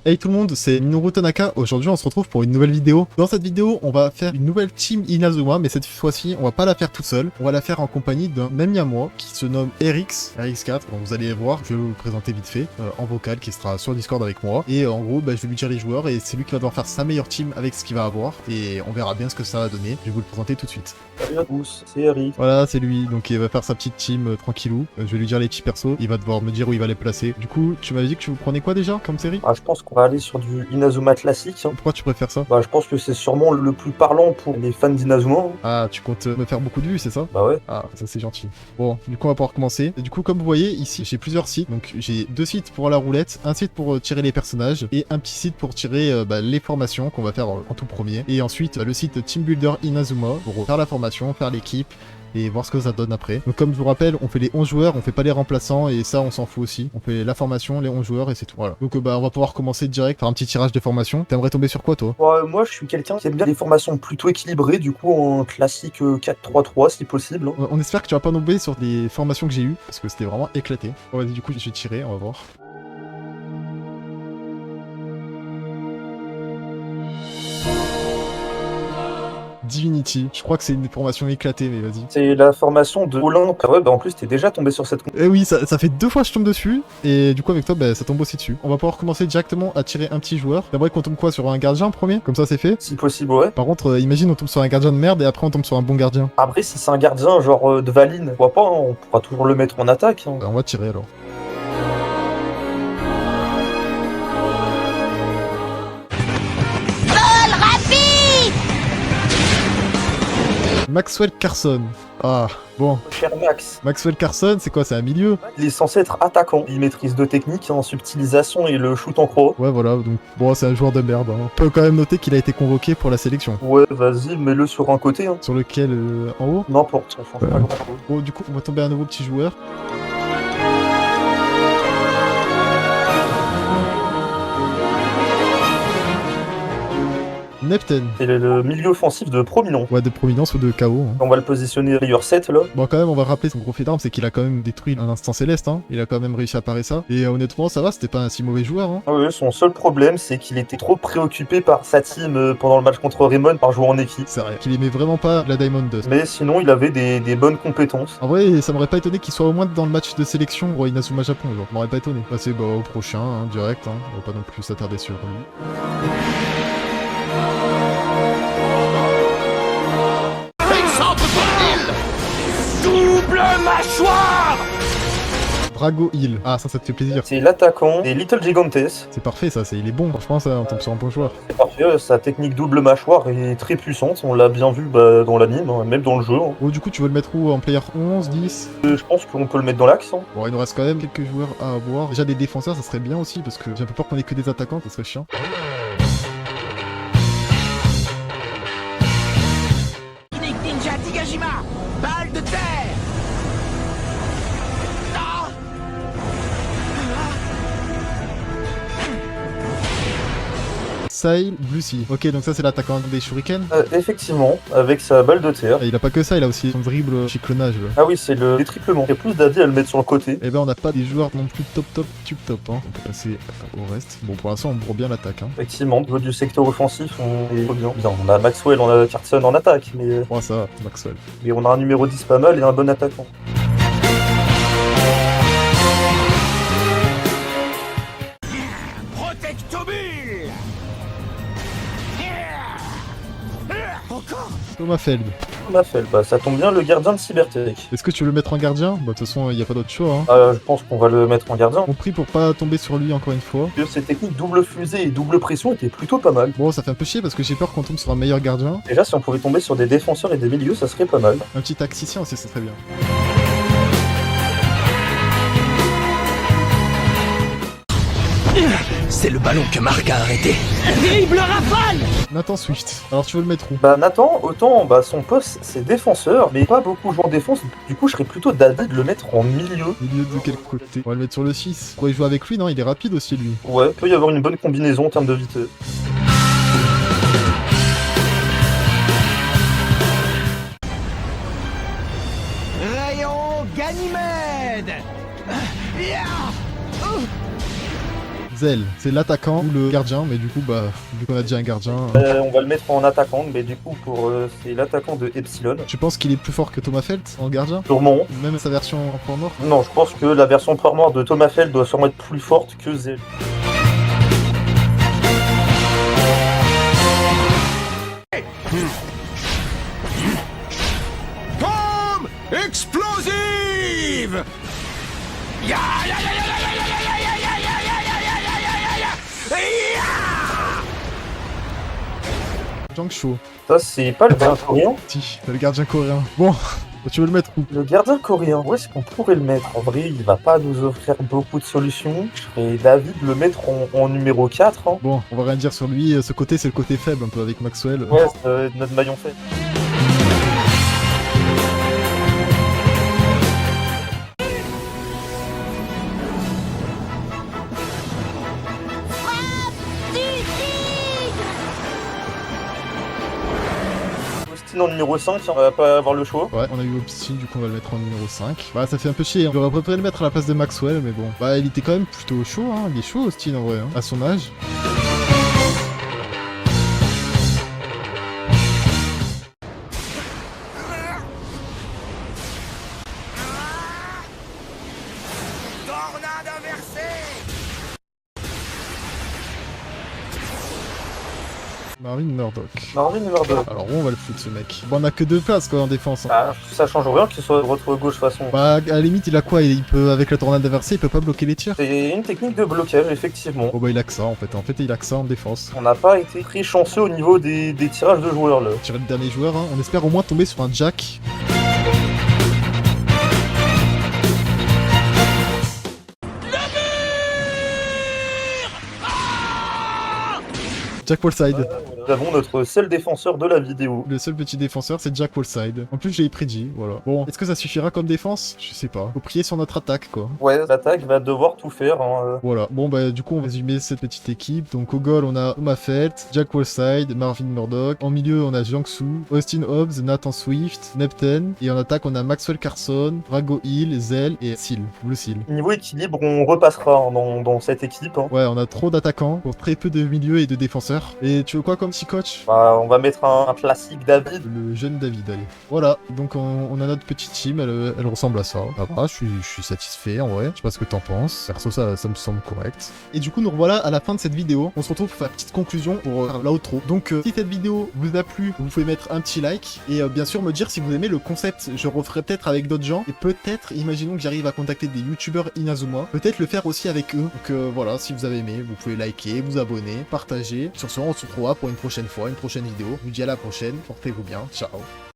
Hey tout le monde, c'est Minoru Tanaka. Aujourd'hui on se retrouve pour une nouvelle vidéo. Dans cette vidéo on va faire une nouvelle team Inazuma, mais cette fois-ci on va pas la faire tout seul. On va la faire en compagnie d'un ami à moi qui se nomme RX4. Donc vous allez voir, je vais vous le présenter vite fait en vocal, qui sera sur Discord avec moi. Et en gros je vais lui dire les joueurs et c'est lui qui va devoir faire sa meilleure team avec ce qu'il va avoir. Et on verra bien ce que ça va donner. Je vais vous le présenter tout de suite. Salut à tous, c'est RX. Voilà, c'est lui, donc il va faire sa petite team tranquillou. Je vais lui dire les petits persos, il va devoir me dire où il va les placer. Du coup, tu m'avais dit que tu vous prenais quoi déjà comme série? Je pense qu'on va aller sur du Inazuma classique. Pourquoi tu préfères ça? Je pense que c'est sûrement le plus parlant pour les fans d'Inazuma. Ah, tu comptes me faire beaucoup de vues, c'est ça? Bah ouais. Ah, ça c'est gentil. Bon, du coup on va pouvoir commencer. Et du coup, comme vous voyez ici, j'ai plusieurs sites. Donc j'ai 2 sites pour la roulette, un site pour tirer les personnages et un petit site pour tirer les formations qu'on va faire en tout premier. Et ensuite le site Team Builder Inazuma pour faire la formation, faire l'équipe et voir ce que ça donne après. Donc comme je vous rappelle, on fait les 11 joueurs, on fait pas les remplaçants et ça on s'en fout aussi. On fait la formation, les 11 joueurs et c'est tout. Voilà. Donc on va pouvoir commencer direct, faire un petit tirage de formation. T'aimerais tomber sur quoi toi? Moi je suis quelqu'un qui aime bien les formations plutôt équilibrées, du coup en classique 4-3-3 si possible. On espère que tu vas pas tomber sur des formations que j'ai eues parce que c'était vraiment éclaté. Bon, vas-y, du coup je vais tirer, on va voir. Divinity, je crois que c'est une formation éclatée, mais vas-y. C'est la formation de Olympe. Ah ouais, en plus t'es déjà tombé sur cette... Eh oui, ça fait 2 fois que je tombe dessus, et du coup avec toi, ça tombe aussi dessus. On va pouvoir commencer directement à tirer un petit joueur. T'aimerais qu'on tombe quoi, sur un gardien en premier? Comme ça c'est fait. Si possible, ouais. Par contre, imagine on tombe sur un gardien de merde, et après on tombe sur un bon gardien. Après si c'est un gardien genre de Valine, pourquoi pas, on pourra toujours le mettre en attaque. On va tirer alors. Maxwell Carson. Ah, bon. Cher Max. Maxwell Carson, c'est quoi? C'est un milieu? Il est censé être attaquant. Il maîtrise 2 techniques, en subtilisation et le shoot en croix. Ouais, voilà, donc bon, c'est un joueur de merde. On peut quand même noter qu'il a été convoqué pour la sélection. Ouais, vas-y, mets-le sur un côté. Sur lequel, en haut? N'importe, ça change pas grand-chose. Bon, du coup, on va tomber un nouveau petit joueur. Neptune. C'est le milieu offensif de Prominent. Ouais, de prominence ou de KO. On va le positionner rayure 7 là. Bon, quand même, on va rappeler son gros fait d'armes, c'est qu'il a quand même détruit un instant céleste. Hein. Il a quand même réussi à parer ça. Et honnêtement, ça va, c'était pas un si mauvais joueur. Hein. Ouais, son seul problème, c'est qu'il était trop préoccupé par sa team pendant le match contre Raymond par jouer en équipe. C'est vrai qu'il aimait vraiment pas la Diamond Dust. Mais sinon, il avait des bonnes compétences. En vrai, ça m'aurait pas étonné qu'il soit au moins dans le match de sélection au Inazuma Japon. Genre, m'aurait pas étonné. Passer au prochain, hein, direct. Hein. On va pas non plus s'attarder sur lui. Double mâchoire! Drago Hill. Ah, ça te fait plaisir. C'est l'attaquant des Little Gigantes. C'est parfait, ça. Il est bon. Franchement, ça, on tombe sur un bon joueur. C'est parfait, sa technique double mâchoire est très puissante. On l'a bien vu dans l'anime, même dans le jeu. Oh, du coup, tu veux le mettre où? En player 11, 10? Je pense qu'on peut le mettre dans l'axe. Bon, il nous reste quand même quelques joueurs à avoir. Déjà, des défenseurs, ça serait bien aussi, parce que j'ai un peu peur qu'on ait que des attaquants, ça serait chiant. Ninja Digajima! Balle de terre! Sail Blucy. Ok, donc ça, c'est l'attaquant des Shuriken. Effectivement, avec sa balle de terre. Et il a pas que ça, il a aussi son dribble chiclonnage. Là. Ah oui, c'est le détriplement. Il y a plus d'adis à le mettre sur le côté. Eh ben, on n'a pas des joueurs non plus top, top. Hein. On peut passer au reste. Bon, pour l'instant, on bourre bien l'attaque. Hein. Effectivement, au niveau du secteur offensif, on est bien. On a Maxwell, on a Carson en attaque, mais Oh, ça va, Maxwell. on a un numéro 10 pas mal et un bon attaquant. Protectobule! Encore? Thomas Feld. On a fait, ça tombe bien, le gardien de Cybertech. Est-ce que tu veux le mettre en gardien? Bah, de toute façon, il n'y a pas d'autre choix. Hein. Je pense qu'on va le mettre en gardien. On prie pour pas tomber sur lui encore une fois. Ses techniques double fusée et double pression étaient plutôt pas mal. Bon, ça fait un peu chier parce que j'ai peur qu'on tombe sur un meilleur gardien. Déjà, si on pouvait tomber sur des défenseurs et des milieux, ça serait pas mal. Un petit taxicien aussi, c'est très bien. C'est le ballon que Marc a arrêté. Dribble rafale! Nathan Swift. Alors tu veux le mettre où? Nathan, autant son poste c'est défenseur, mais pas beaucoup jouent en défense. Du coup, je serais plutôt d'avis de le mettre en milieu. Milieu de quel côté? On va le mettre sur le 6. On pourrait jouer avec lui, non? Il est rapide aussi, lui. Ouais, peut y avoir une bonne combinaison en termes de vitesse. Rayon Ganymède! Zell, c'est l'attaquant ou le gardien, mais du coup, bah, vu qu'on a déjà un gardien... On va le mettre en attaquant, mais du coup, c'est l'attaquant de Epsilon. Tu penses qu'il est plus fort que Thomas Felt en gardien? Sûrement. Même sa version en point mort? Non, je pense que la version point mort de Thomas Feld doit sûrement être plus forte que Zell. Bombe explosive. Ya, ya, ya, ya, ya, ya, ya, ya, ya, ya, ya, ya, ya, ya, ya, ya. Zhang Shou. Ça, c'est pas le gardien coréen? Si, c'est le gardien coréen. Bon, tu veux le mettre où? Le gardien coréen, où est-ce qu'on pourrait le mettre? En vrai, il va pas nous offrir beaucoup de solutions. Je ferais David le mettre en numéro 4. Hein. Bon, on va rien dire sur lui, ce côté c'est le côté faible un peu avec Maxwell. Ouais, c'est notre maillon faible. Austin en numéro 5, on va pas avoir le choix. Ouais, on a eu Obstin, du coup on va le mettre en numéro 5. Bah ça fait un peu chier, hein. J'aurais préféré le mettre à la place de Maxwell, mais bon. Bah il était quand même plutôt chaud, hein. Il est chaud Austin en vrai, hein, à son âge. Tornade inversée. Marvin Murdoch. Marvin numéro 2. Alors où on va le foutre ce mec? Bon on a que 2 places quoi en défense. Hein. Ah, ça change rien qu'il soit droite ou gauche de toute façon. Bah à la limite il a quoi? Il peut, avec la tornade inversée, il peut pas bloquer les tirs. C'est une technique de blocage, effectivement. Bon bah il a que ça en fait, il a que ça en défense. On n'a pas été très chanceux au niveau des tirages de joueurs là. Tirer le dernier joueur, hein. On espère au moins tomber sur un Jack. Jack Wallside. Nous avons notre seul défenseur de la vidéo. Le seul petit défenseur, c'est Jack Wallside. En plus, je l'ai prédit, voilà. Bon, est-ce que ça suffira comme défense? Je sais pas. Faut prier sur notre attaque, quoi. Ouais, l'attaque va devoir tout faire. Hein. Voilà. Bon, bah, du coup, on va résumer cette petite équipe. Donc, au goal, on a Thomas Felt, Jack Wallside, Marvin Murdoch. En milieu, on a Jiangsu, Austin Hobbs, Nathan Swift, Neptune. Et en attaque, on a Maxwell Carson, Drago Hill, Zell et Seal. Blue Seal. Niveau équilibre, on repassera hein, dans cette équipe. Hein. Ouais, on a trop d'attaquants pour très peu de milieux et de défenseurs. Et tu veux quoi comme petit coach? Bah, on va mettre un classique David. Le jeune David, allez. Voilà, donc on a notre petite team, elle ressemble à ça. Ça va, je suis satisfait en vrai. Je sais pas ce que t'en penses. Perso, ça me semble correct. Et du coup, nous revoilà à la fin de cette vidéo. On se retrouve pour faire une petite conclusion pour faire l'outro. Donc, si cette vidéo vous a plu, vous pouvez mettre un petit like. Et bien sûr, me dire si vous aimez le concept. Je referai peut-être avec d'autres gens. Et peut-être, imaginons que j'arrive à contacter des youtubeurs Inazuma. Peut-être le faire aussi avec eux. Donc voilà, si vous avez aimé, vous pouvez liker, vous abonner, partager. Sur ce, on se retrouvera pour une prochaine fois, une prochaine vidéo. Je vous dis à la prochaine, portez-vous bien, ciao.